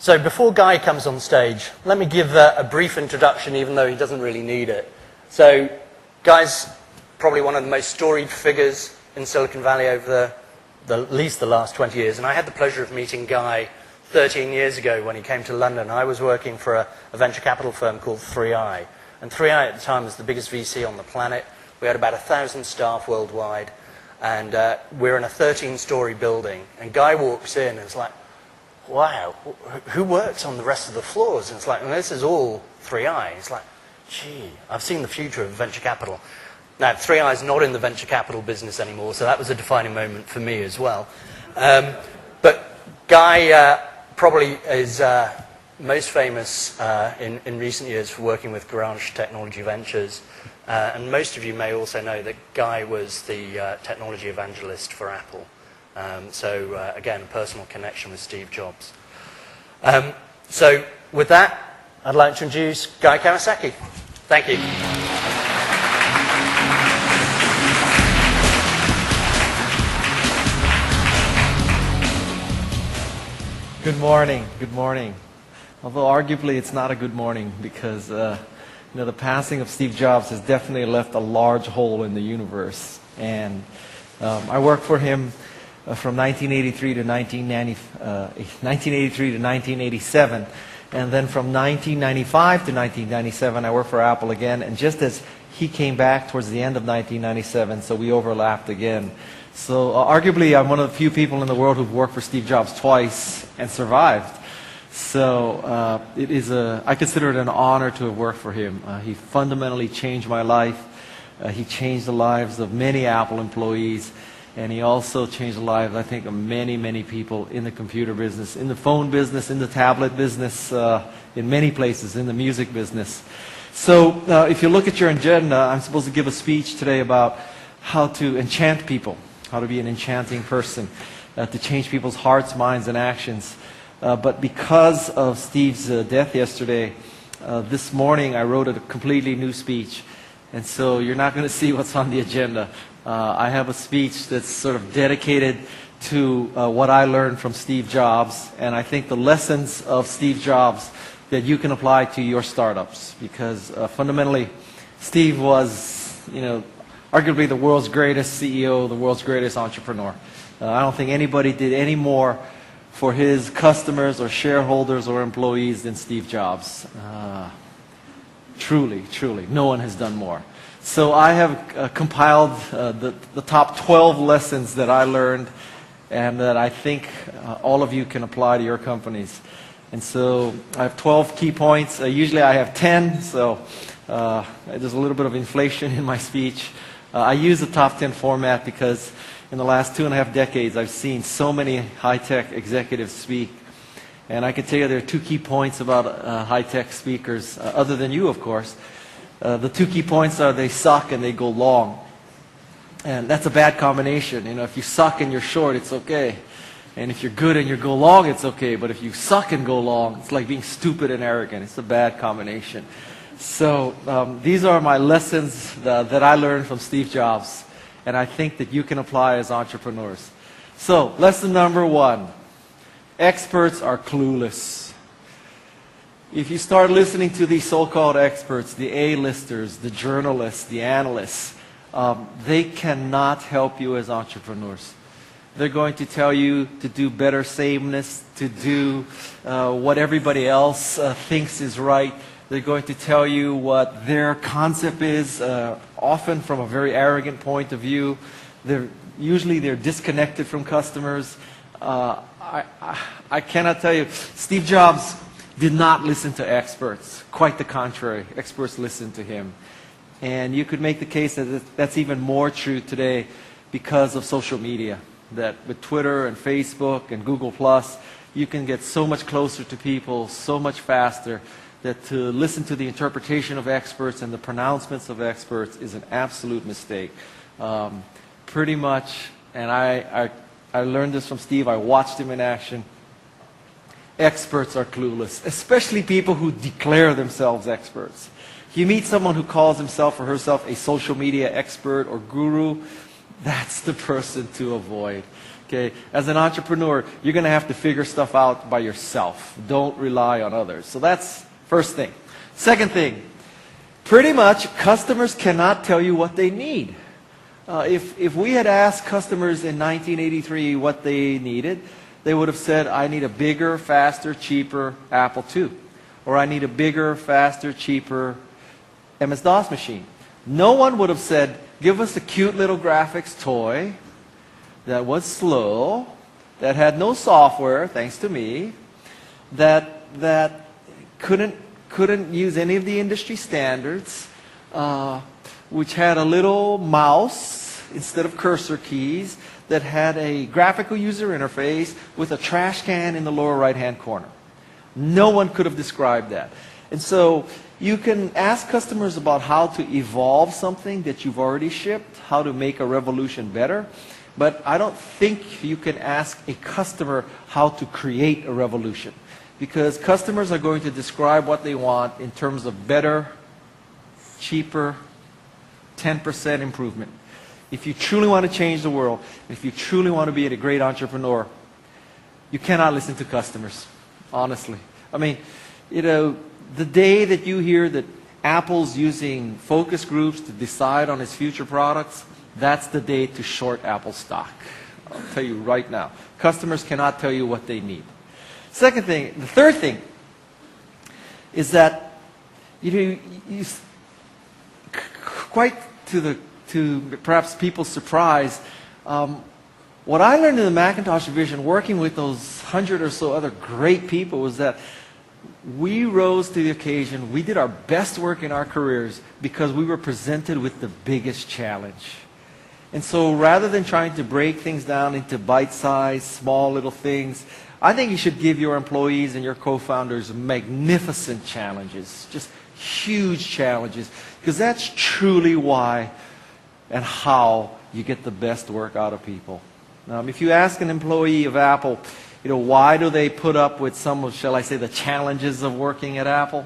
So before Guy comes on stage, let me give a brief introduction, even though he doesn't really need it. So Guy's probably one of the most storied figures in Silicon Valley over at least the last 20 years. And I had the pleasure of meeting Guy 13 years ago when he came to London. I was working for a venture capital firm called 3i. And 3i at the time was the biggest VC on the planet. We had about 1,000 staff worldwide. And we're in a 13-story building. And Guy walks in and it's like, wow, who works on the rest of the floors? And it's like, well, this is all 3i. It's like, gee, I've seen the future of venture capital. Now, 3i is not in the venture capital business anymore, so that was a defining moment for me as well. But Guy probably is most famous in recent years for working with Garage Technology Ventures. And most of you may also know that Guy was the technology evangelist for Apple. So again, a personal connection with Steve Jobs. So with that, I'd like to introduce Guy Kawasaki. Thank you. Good morning. Good morning. Although arguably it's not a good morning because the passing of Steve Jobs has definitely left a large hole in the universe. And I worked for him from 1983 to 1987, and then from 1995 to 1997, I worked for Apple again. And just as he came back towards the end of 1997, so we overlapped again. So arguably, I'm one of the few people in the world who've worked for Steve Jobs twice and survived. So I consider it an honor to have worked for him. He fundamentally changed my life. He changed the lives of many Apple employees. And he also changed the lives, I think, of many, many people in the computer business, in the phone business, in the tablet business, in many places, in the music business. So if you look at your agenda, I'm supposed to give a speech today about how to enchant people, how to be an enchanting person, to change people's hearts, minds, and actions. But because of Steve's death yesterday, this morning I wrote a completely new speech. And so you're not going to see what's on the agenda. I have a speech that's sort of dedicated to what I learned from Steve Jobs, and I think the lessons of Steve Jobs that you can apply to your startups. Because fundamentally, Steve was, arguably the world's greatest CEO, the world's greatest entrepreneur. I don't think anybody did any more for his customers or shareholders or employees than Steve Jobs. Truly, truly, no one has done more. So I have compiled the top 12 lessons that I learned and that I think all of you can apply to your companies. And so I have 12 key points. Usually I have 10, so there's a little bit of inflation in my speech. I use the top 10 format because in the last 2.5 decades I've seen so many high-tech executives speak. And I can tell you there are two key points about high-tech speakers, other than you, of course. The two key points are they suck and they go long. And that's a bad combination. If you suck and you're short, it's okay. And if you're good and you go long, it's okay. But if you suck and go long, it's like being stupid and arrogant. It's a bad combination. So these are my lessons that I learned from Steve Jobs. And I think that you can apply as entrepreneurs. So lesson number 1. Experts are clueless. If you start listening to these so-called experts, the A-listers, the journalists, the analysts, they cannot help you as entrepreneurs. They're going to tell you to do better sameness, to do what everybody else thinks is right. They're going to tell you what their concept is, often from a very arrogant point of view. Usually they're disconnected from customers. I cannot tell you, Steve Jobs did not listen to experts. Quite the contrary. Experts listened to him. And you could make the case that that's even more true today because of social media. That with Twitter and Facebook and Google+, you can get so much closer to people so much faster that to listen to the interpretation of experts and the pronouncements of experts is an absolute mistake. Pretty much, and I learned this from Steve, I watched him in action. Experts are clueless, especially people who declare themselves experts. If you meet someone who calls himself or herself a social media expert or guru, that's the person to avoid. Okay? As an entrepreneur, you're going to have to figure stuff out by yourself. Don't rely on others. So that's first thing. Second thing, pretty much customers cannot tell you what they need. If we had asked customers in 1983 what they needed, they would have said, I need a bigger, faster, cheaper Apple II. Or I need a bigger, faster, cheaper MS-DOS machine. No one would have said, give us a cute little graphics toy that was slow, that had no software, thanks to me, that couldn't use any of the industry standards, which had a little mouse instead of cursor keys, that had a graphical user interface with a trash can in the lower right-hand corner. No one could have described that. And so you can ask customers about how to evolve something that you've already shipped, how to make a revolution better, but I don't think you can ask a customer how to create a revolution, because customers are going to describe what they want in terms of better, cheaper, 10% improvement. If you truly want to change the world, if you truly want to be a great entrepreneur, you cannot listen to customers, honestly. I mean, you know, the day that you hear that Apple's using focus groups to decide on its future products, that's the day to short Apple stock. I'll tell you right now. Customers cannot tell you what they need. Second thing, the third thing is that quite to perhaps people's surprise, what I learned in the Macintosh division, working with those 100 or so other great people, was that we rose to the occasion. We did our best work in our careers because we were presented with the biggest challenge. And so rather than trying to break things down into bite-sized, small little things, I think you should give your employees and your co-founders magnificent challenges, just huge challenges, because that's truly why and how you get the best work out of people. If you ask an employee of Apple, why do they put up with some of, shall I say, the challenges of working at Apple?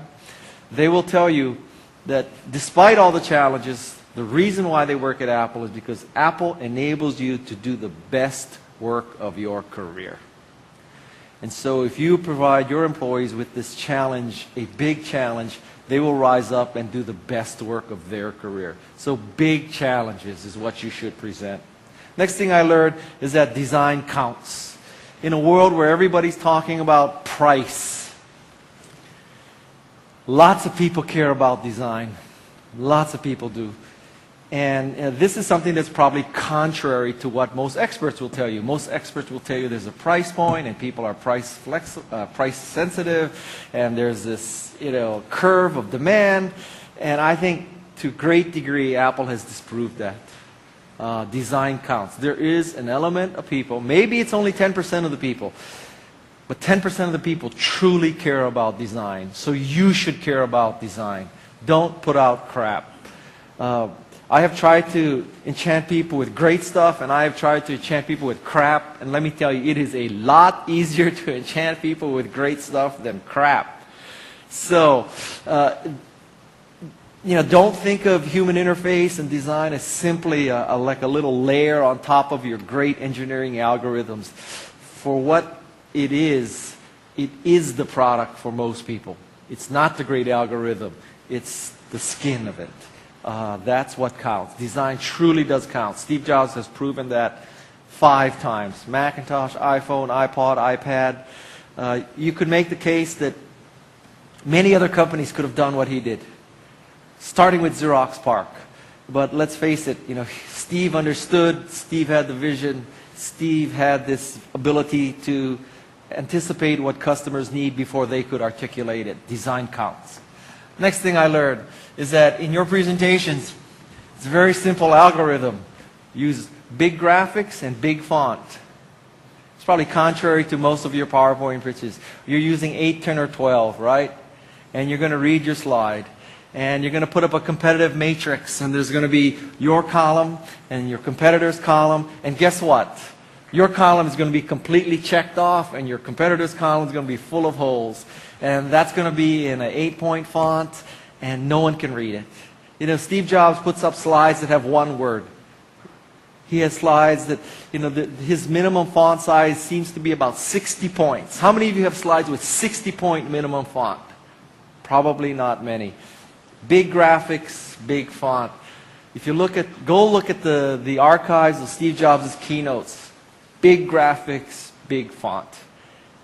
They will tell you that despite all the challenges, the reason why they work at Apple is because Apple enables you to do the best work of your career. And so if you provide your employees with this challenge, a big challenge, they will rise up and do the best work of their career. So big challenges is what you should present. Next thing I learned is that design counts. In a world where everybody's talking about price, lots of people care about design. Lots of people do. And this is something that's probably contrary to what most experts will tell you. Most experts will tell you there's a price point and people are price sensitive, and there's this curve of demand. And I think to a great degree Apple has disproved that. Design counts. There is an element of people, maybe it's only 10% of the people, but 10% of the people truly care about design. So you should care about design. Don't put out crap. I have tried to enchant people with great stuff, and I have tried to enchant people with crap. And let me tell you, it is a lot easier to enchant people with great stuff than crap. So, don't think of human interface and design as simply like a little layer on top of your great engineering algorithms. For what it is the product for most people. It's not the great algorithm. It's the skin of it. That's what counts. Design truly does count. Steve Jobs has proven that 5 times. Macintosh, iPhone, iPod, iPad. You could make the case that many other companies could have done what he did, starting with Xerox PARC. But let's face it, Steve understood, Steve had the vision, Steve had this ability to anticipate what customers need before they could articulate it. Design counts. Next thing I learned is that in your presentations, it's a very simple algorithm. Use big graphics and big font. It's probably contrary to most of your PowerPoint pitches. You're using 8, 10, or 12, right? And you're going to read your slide. And you're going to put up a competitive matrix. And there's going to be your column and your competitor's column. And guess what? Your column is going to be completely checked off, and your competitor's column is going to be full of holes. And that's going to be in an 8-point font, and no one can read it. Steve Jobs puts up slides that have one word. He has slides that, his minimum font size seems to be about 60 points. How many of you have slides with 60-point minimum font? Probably not many. Big graphics, big font. If you go look at the archives of Steve Jobs' keynotes. Big graphics, big font.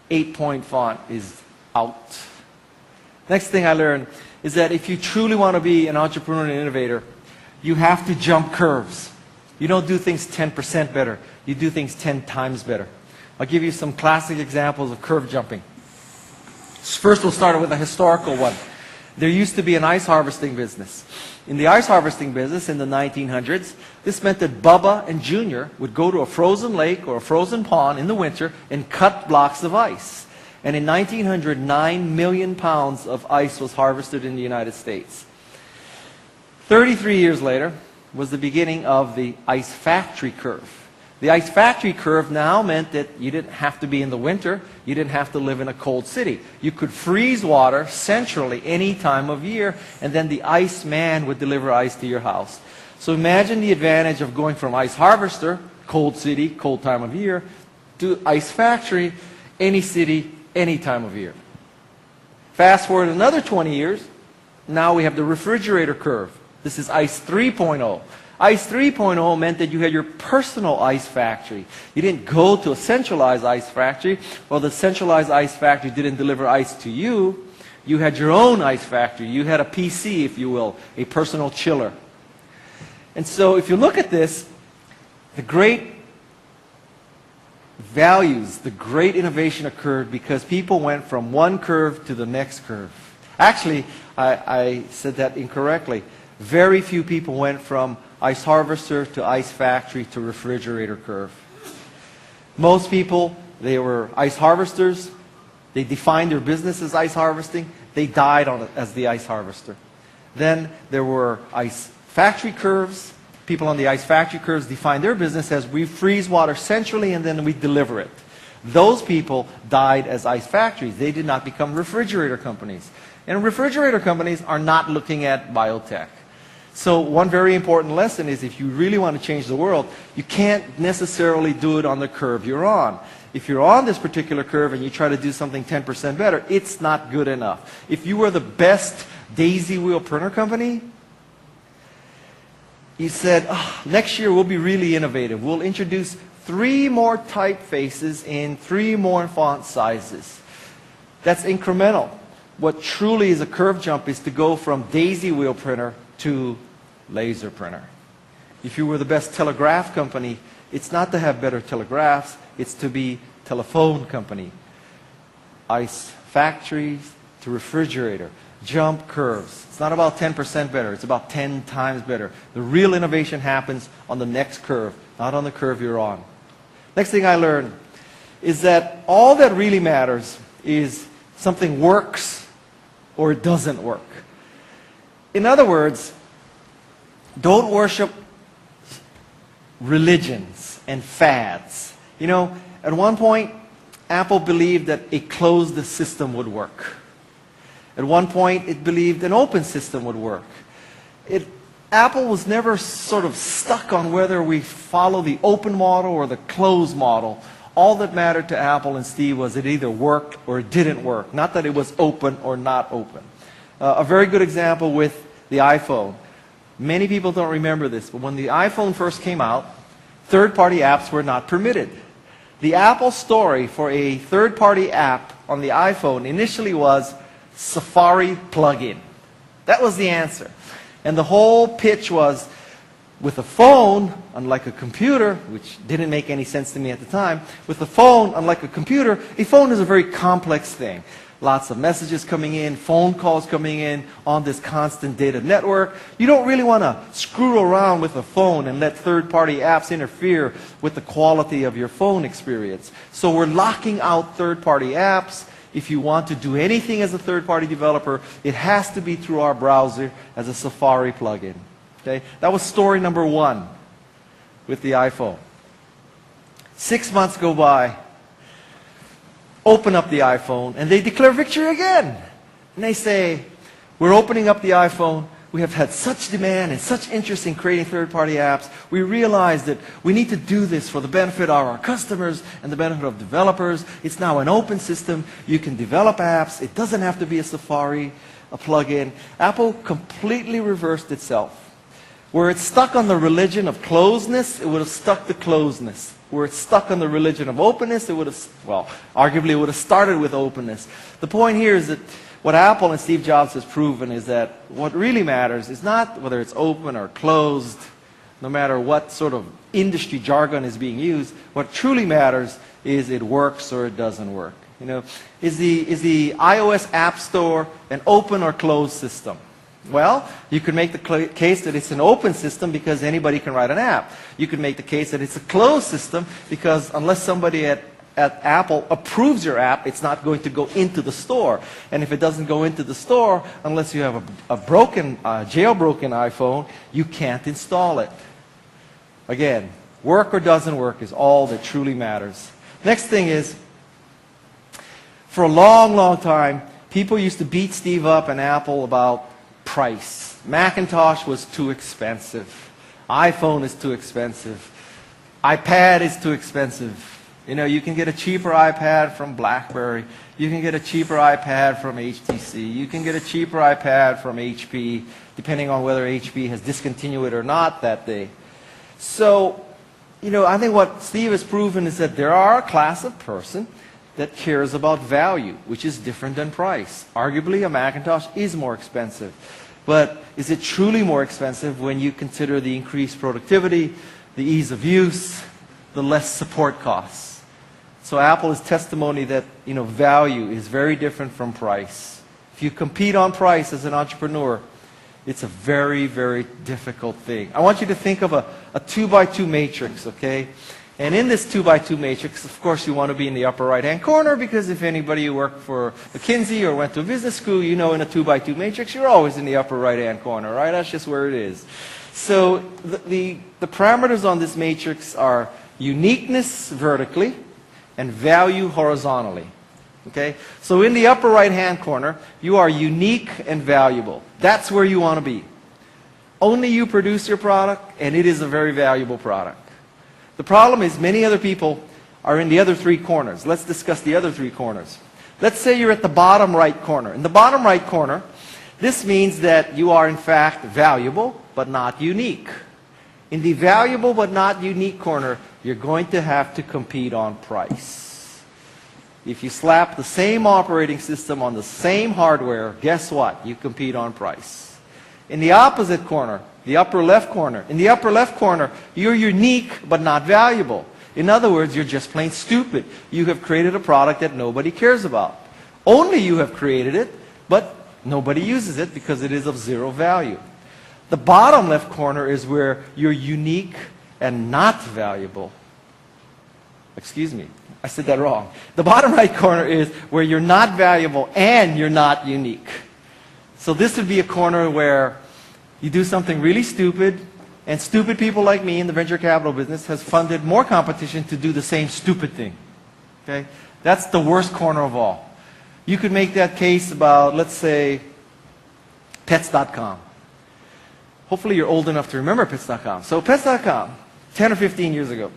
8-point font is out. Next thing I learned is that if you truly want to be an entrepreneur and innovator, you have to jump curves. You don't do things 10% better. You do things 10 times better. I'll give you some classic examples of curve jumping. First, we'll start with a historical one. There used to be an ice harvesting business. In the ice harvesting business in the 1900s, this meant that Bubba and Junior would go to a frozen lake or a frozen pond in the winter and cut blocks of ice. And in 1900, 9 million pounds of ice was harvested in the United States. 33 years later was the beginning of the ice factory curve. The ice factory curve now meant that you didn't have to be in the winter, you didn't have to live in a cold city. You could freeze water centrally any time of year, and then the ice man would deliver ice to your house. So imagine the advantage of going from ice harvester, cold city, cold time of year, to ice factory, any city, any time of year. Fast forward another 20 years, now we have the refrigerator curve. This is ice 3.0. Ice 3.0 meant that you had your personal ice factory. You didn't go to a centralized ice factory, or the centralized ice factory didn't deliver ice to you. You had your own ice factory. You had a PC, if you will, a personal chiller. And so if you look at this, the great values, the great innovation occurred because people went from one curve to the next curve. Actually, I said that incorrectly. Very few people went from ice harvester to ice factory to refrigerator curve. Most people, they were ice harvesters. They defined their business as ice harvesting. They died on it as the ice harvester. Then there were ice factory curves. People on the ice factory curves defined their business as we freeze water centrally and then we deliver it. Those people died as ice factories. They did not become refrigerator companies. And refrigerator companies are not looking at biotech. So one very important lesson is if you really want to change the world, you can't necessarily do it on the curve you're on. If you're on this particular curve and you try to do something 10% better, it's not good enough. If you were the best daisy wheel printer company, you said, next year we'll be really innovative. We'll introduce 3 more typefaces in 3 more font sizes. That's incremental. What truly is a curve jump is to go from daisy wheel printer to laser printer. If you were the best telegraph company, it's not to have better telegraphs, it's to be telephone company. Ice factories to refrigerator. Jump curves. It's not about 10% better, it's about 10 times better. The real innovation happens on the next curve, not on the curve you're on. Next thing I learned is that all that really matters is something works or it doesn't work. In other words, don't worship religions and fads. You know, at one point, Apple believed that a closed system would work. At one point, it believed an open system would work. Apple was never sort of stuck on whether we follow the open model or the closed model. All that mattered to Apple and Steve was it either worked or it didn't work, not that it was open or not open. A very good example with the iPhone. Many people don't remember this, but when the iPhone first came out, third-party apps were not permitted. The Apple story for a third-party app on the iPhone initially was Safari plugin. That was the answer. And the whole pitch was, with a phone, unlike a computer, which didn't make any sense to me at the time, with a phone, unlike a computer, a phone is a very complex thing. Lots of messages coming in, phone calls coming in on this constant data network. You don't really want to screw around with a phone and let third-party apps interfere with the quality of your phone experience. So we're locking out third-party apps. If you want to do anything as a third-party developer, it has to be through our browser as a Safari plugin. Okay? That was story number 1 with the iPhone. 6 months go by. Open up the iPhone, and they declare victory again. And they say, we're opening up the iPhone. we have had such demand and such interest in creating third-party apps, we realized that we need to do this for the benefit of our customers and the benefit of developers. It's now an open system. You can develop apps. It doesn't have to be a Safari, a plugin. Apple completely reversed itself. Where it's stuck on the religion of closedness, it would have stuck to closedness. Where it's stuck on the religion of openness, it would have, well, arguably it would have started with openness. The point here is that what Apple and Steve Jobs has proven is that what really matters is not whether it's open or closed, no matter what sort of industry jargon is being used. What truly matters is it works or it doesn't work. You know, is the iOS App Store an open or closed system? Well, you could make the case that it's an open system because anybody can write an app. You could make the case that it's a closed system because unless somebody at Apple approves your app, it's not going to go into the store. And if it doesn't go into the store, unless you have a jailbroken iPhone, you can't install it. Again, work or doesn't work is all that truly matters. Next thing is, for a long, long time, people used to beat Steve up and Apple about price. Macintosh was too expensive. iPhone is too expensive. iPad is too expensive. You know, you can get a cheaper iPad from BlackBerry. You can get a cheaper iPad from HTC. You can get a cheaper iPad from HP, depending on whether HP has discontinued it or not that day. So, you know, I think what Steve has proven is that there are a class of person that cares about value, which is different than price. Arguably, a Macintosh is more expensive. But is it truly more expensive when you consider the increased productivity, the ease of use, the less support costs? So Apple is testimony that, you know, value is very different from price. If you compete on price as an entrepreneur, it's a very, very difficult thing. I want you to think of a 2x2 matrix, okay? And in this 2x2 matrix, of course, you want to be in the upper right-hand corner because if anybody who worked for McKinsey or went to a business school, you know in a 2x2 matrix, you're always in the upper right-hand corner, right? That's just where it is. So the parameters on this matrix are uniqueness vertically and value horizontally. Okay? So in the upper right-hand corner, you are unique and valuable. That's where you want to be. Only you produce your product, and it is a very valuable product. The problem is many other people are in the other three corners. Let's discuss the other three corners. Let's say you're at the bottom right corner. In the bottom right corner, this means that you are in fact valuable but not unique. In the valuable but not unique corner, you're going to have to compete on price. If you slap the same operating system on the same hardware, guess what? You compete on price. In the opposite corner, the upper left corner. In the upper left corner, you're unique but not valuable. In other words, you're just plain stupid. You have created a product that nobody cares about. Only you have created it, but nobody uses it because it is of zero value. The bottom left corner is where you're unique and not valuable. Excuse me, I said that wrong. The bottom right corner is where you're not valuable and you're not unique. So this would be a corner where you do something really stupid, and stupid people like me in the venture capital business has funded more competition to do the same stupid thing. Okay? That's the worst corner of all. You could make that case about, let's say, Pets.com. Hopefully you're old enough to remember Pets.com. So Pets.com, 10 or 15 years ago.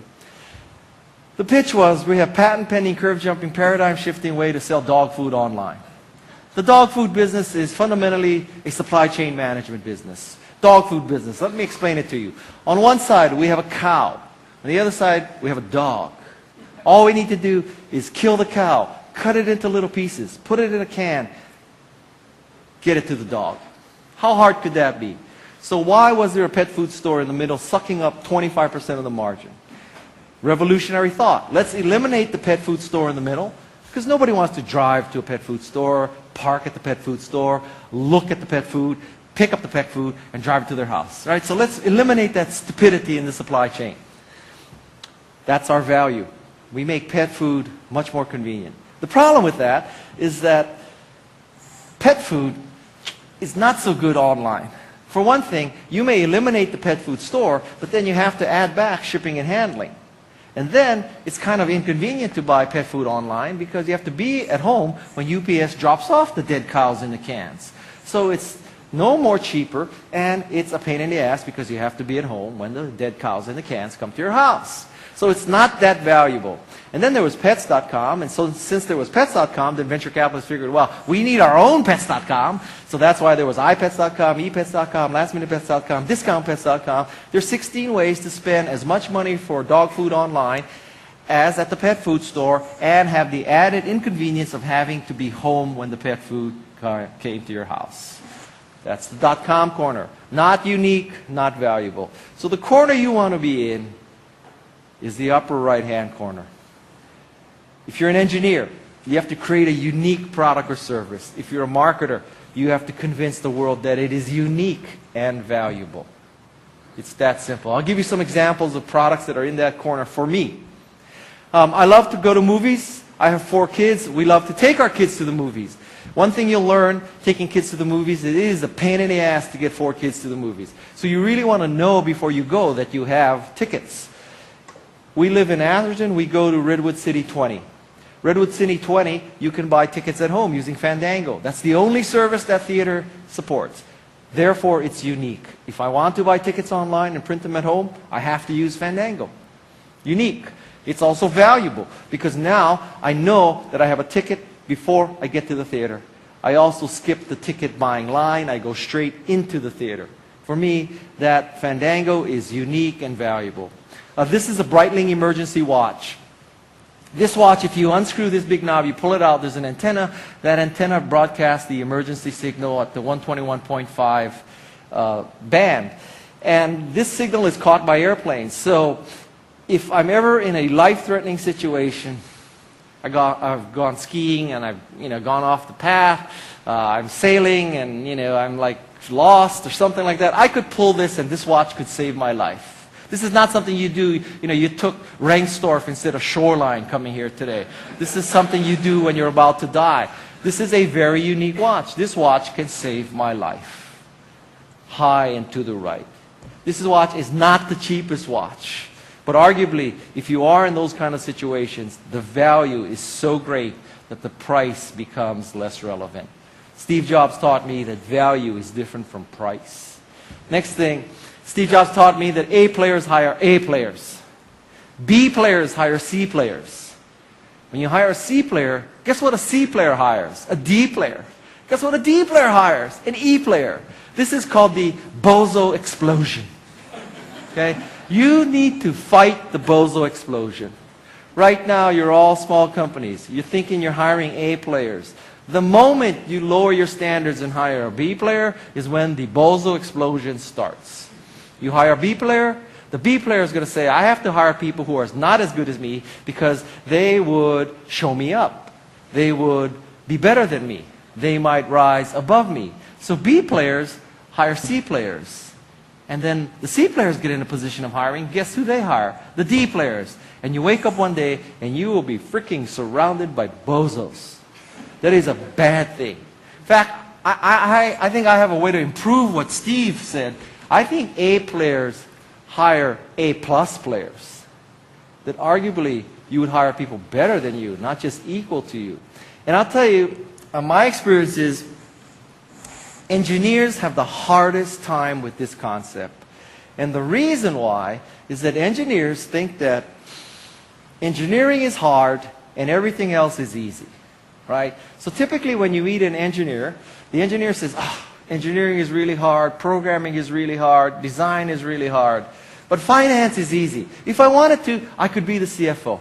The pitch was, we have patent-pending, curve-jumping, paradigm-shifting way to sell dog food online. The dog food business is fundamentally a supply chain management business. Dog food business. Let me explain it to you. On one side, we have a cow. On the other side, we have a dog. All we need to do is kill the cow, cut it into little pieces, put it in a can, get it to the dog. How hard could that be? So why was there a pet food store in the middle sucking up 25% of the margin? Revolutionary thought. Let's eliminate the pet food store in the middle, because nobody wants to drive to a pet food store, park at the pet food store, look at the pet food, pick up the pet food, and drive it to their house. Right? So let's eliminate that stupidity in the supply chain. That's our value. We make pet food much more convenient. The problem with that is that pet food is not so good online. For one thing, you may eliminate the pet food store, but then you have to add back shipping and handling. And then it's kind of inconvenient to buy pet food online because you have to be at home when UPS drops off the dead cows in the cans. So it's no more cheaper, and it's a pain in the ass because you have to be at home when the dead cows in the cans come to your house. So it's not that valuable. And then there was Pets.com, and so since there was Pets.com, then venture capitalists figured, well, we need our own Pets.com, so that's why there was iPets.com, ePets.com, LastMinutePets.com, DiscountPets.com. There's 16 ways to spend as much money for dog food online as at the pet food store and have the added inconvenience of having to be home when the pet food came to your house. That's the .com corner. Not unique, not valuable. So the corner you want to be in is the upper right-hand corner. If you're an engineer, you have to create a unique product or service. If you're a marketer, you have to convince the world that it is unique and valuable. It's that simple. I'll give you some examples of products that are in that corner for me. I love to go to movies. I have 4 kids. We love to take our kids to the movies. One thing you'll learn taking kids to the movies, it is a pain in the ass to get 4 kids to the movies. So you really want to know before you go that you have tickets. We live in Atherton. We go to Redwood City 20. Redwood City 20, you can buy tickets at home using Fandango. That's the only service that theater supports. Therefore, it's unique. If I want to buy tickets online and print them at home, I have to use Fandango. Unique. It's also valuable because now I know that I have a ticket before I get to the theater. I also skip the ticket buying line. I go straight into the theater. For me, that Fandango is unique and valuable. This is a Breitling emergency watch. This watch, if you unscrew this big knob, you pull it out, there's an antenna. That antenna broadcasts the emergency signal at the 121.5 band. And this signal is caught by airplanes. So if I'm ever in a life-threatening situation, I've gone skiing and I've gone off the path, I'm sailing and I'm like lost or something like that, I could pull this and this watch could save my life. This is not something you do, you took Rengstorff instead of Shoreline coming here today. This is something you do when you're about to die. This is a very unique watch. This watch can save my life. High and to the right. This watch is not the cheapest watch. But arguably, if you are in those kind of situations, the value is so great that the price becomes less relevant. Steve Jobs taught me that value is different from price. Next thing, Steve Jobs taught me that A players hire A players. B players hire C players. When you hire a C player, guess what a C player hires? A D player. Guess what a D player hires? An E player. This is called the bozo explosion. Okay? You need to fight the bozo explosion. Right now, you're all small companies. You're thinking you're hiring A players. The moment you lower your standards and hire a B player is when the bozo explosion starts. You hire a B player, the B player is going to say, I have to hire people who are not as good as me because they would show me up. They would be better than me. They might rise above me. So B players hire C players. And then the C players get in a position of hiring. Guess who they hire? The D players. And you wake up one day and you will be freaking surrounded by bozos. That is a bad thing. In fact, I think I have a way to improve what Steve said. I think A players hire A plus players. That arguably you would hire people better than you, not just equal to you. And I'll tell you, my experience is engineers have the hardest time with this concept. And the reason why is that engineers think that engineering is hard and everything else is easy. Right? So typically when you meet an engineer, the engineer says, engineering is really hard, programming is really hard, design is really hard, but finance is easy. If I wanted to, I could be the CFO.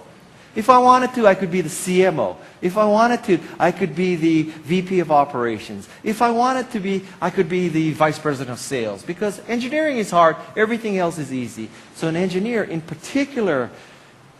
If I wanted to, I could be the CMO. If I wanted to, I could be the VP of operations. If I wanted to be, I could be the vice president of sales. Because engineering is hard, everything else is easy. So an engineer in particular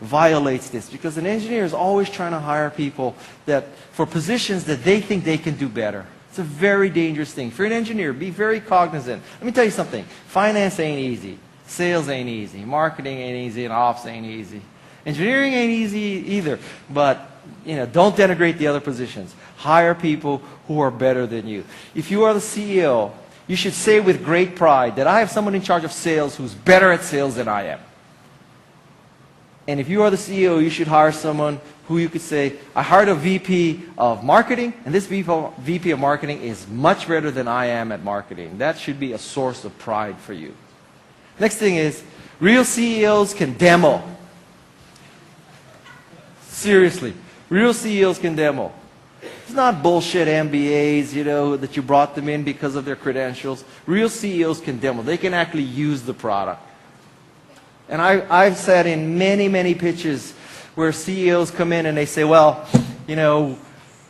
violates this because an engineer is always trying to hire people that for positions that they think they can do better. It's a very dangerous thing. For an engineer, be very cognizant. Let me tell you something. Finance ain't easy. Sales ain't easy. Marketing ain't easy. And ops ain't easy. Engineering ain't easy either. But don't denigrate the other positions. Hire people who are better than you. If you are the CEO, you should say with great pride that I have someone in charge of sales who's better at sales than I am. And if you are the CEO, you should hire someone who you could say, I hired a VP of marketing, and this VP of marketing is much better than I am at marketing. That should be a source of pride for you. Next thing is, real CEOs can demo. Seriously, real CEOs can demo. It's not bullshit MBAs, that you brought them in because of their credentials. Real CEOs can demo. They can actually use the product. And I've sat in many, many pitches where CEOs come in and they say, well, now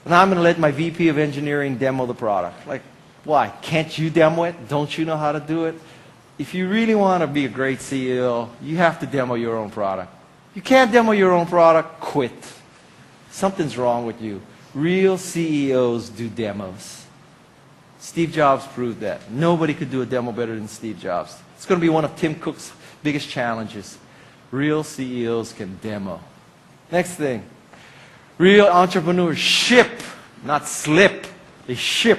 I'm going to let my VP of engineering demo the product. Like, why? Can't you demo it? Don't you know how to do it? If you really want to be a great CEO, you have to demo your own product. You can't demo your own product, quit. Something's wrong with you. Real CEOs do demos. Steve Jobs proved that. Nobody could do a demo better than Steve Jobs. It's going to be one of Tim Cook's biggest challenges. Real CEOs can demo. Next thing. Real entrepreneurs ship, not slip. They ship.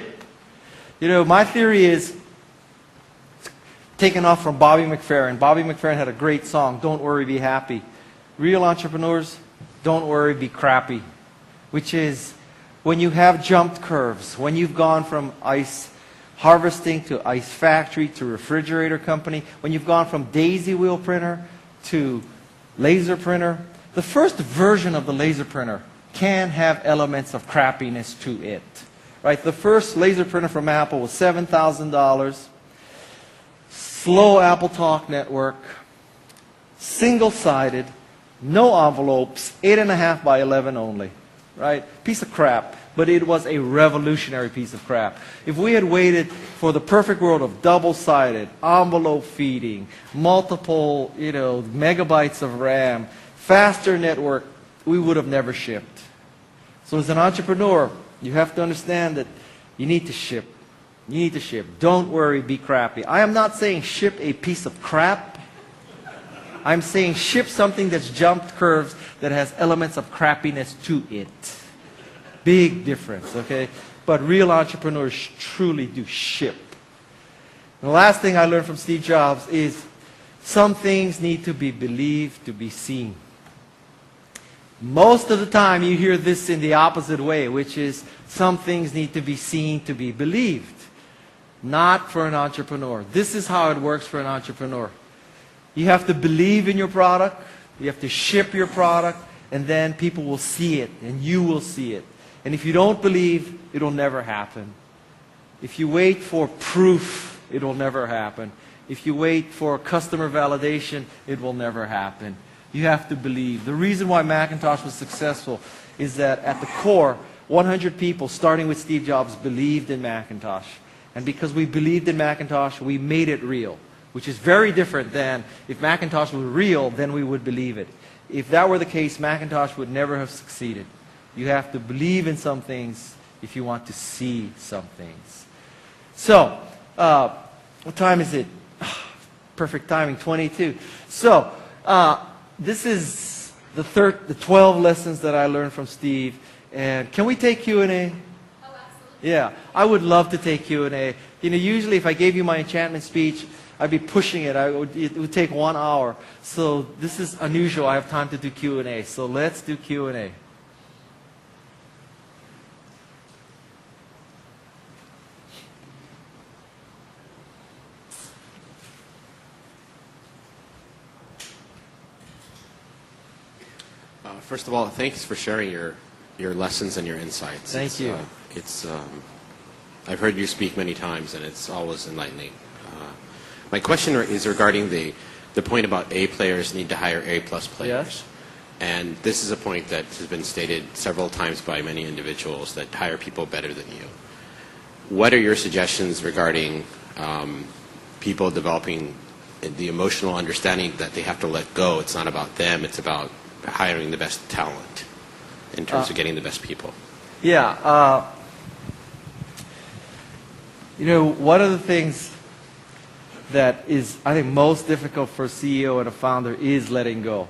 My theory is taken off from Bobby McFerrin. Bobby McFerrin had a great song, Don't Worry, Be Happy. Real entrepreneurs, don't worry, be crappy. Which is, when you have jumped curves, when you've gone from ice harvesting to ice factory to refrigerator company, when you've gone from daisy wheel printer to laser printer, the first version of the laser printer can have elements of crappiness to it. Right? The first laser printer from Apple was $7,000, slow Apple Talk network, single-sided, no envelopes, 8.5 by 11 only. Right? Piece of crap. But it was a revolutionary piece of crap. If we had waited for the perfect world of double-sided, envelope feeding, multiple, megabytes of RAM, faster network, we would have never shipped. So as an entrepreneur, you have to understand that you need to ship. You need to ship. Don't worry, be crappy. I am not saying ship a piece of crap. I'm saying ship something that's jumped curves that has elements of crappiness to it. Big difference, okay? But real entrepreneurs truly do ship. And the last thing I learned from Steve Jobs is some things need to be believed to be seen. Most of the time you hear this in the opposite way, which is some things need to be seen to be believed. Not for an entrepreneur. This is how it works for an entrepreneur. You have to believe in your product, you have to ship your product, and then people will see it, and you will see it. And if you don't believe, it'll never happen. If you wait for proof, it will never happen. If you wait for customer validation, it will never happen. You have to believe. The reason why Macintosh was successful is that at the core, 100 people, starting with Steve Jobs, believed in Macintosh. And because we believed in Macintosh, we made it real, which is very different than if Macintosh were real, then we would believe it. If that were the case, Macintosh would never have succeeded. You have to believe in some things if you want to see some things. So, what time is it? Perfect timing, 22. So, this is the 12 lessons that I learned from Steve. And can we take Q&A? Oh, absolutely. Yeah, I would love to take Q&A. Usually if I gave you my enchantment speech, I'd be pushing it. It would take 1 hour. So this is unusual. I have time to do Q&A. So let's do Q&A. First of all, thanks for sharing your lessons and your insights. Thank you. I've heard you speak many times, and it's always enlightening. My question is regarding the point about A players need to hire A+ players. Yes. And this is a point that has been stated several times by many individuals, that hire people better than you. What are your suggestions regarding people developing the emotional understanding that they have to let go? It's not about them, it's about hiring the best talent in terms of getting the best people. Yeah. One of the things that is, I think, most difficult for a CEO and a founder is letting go.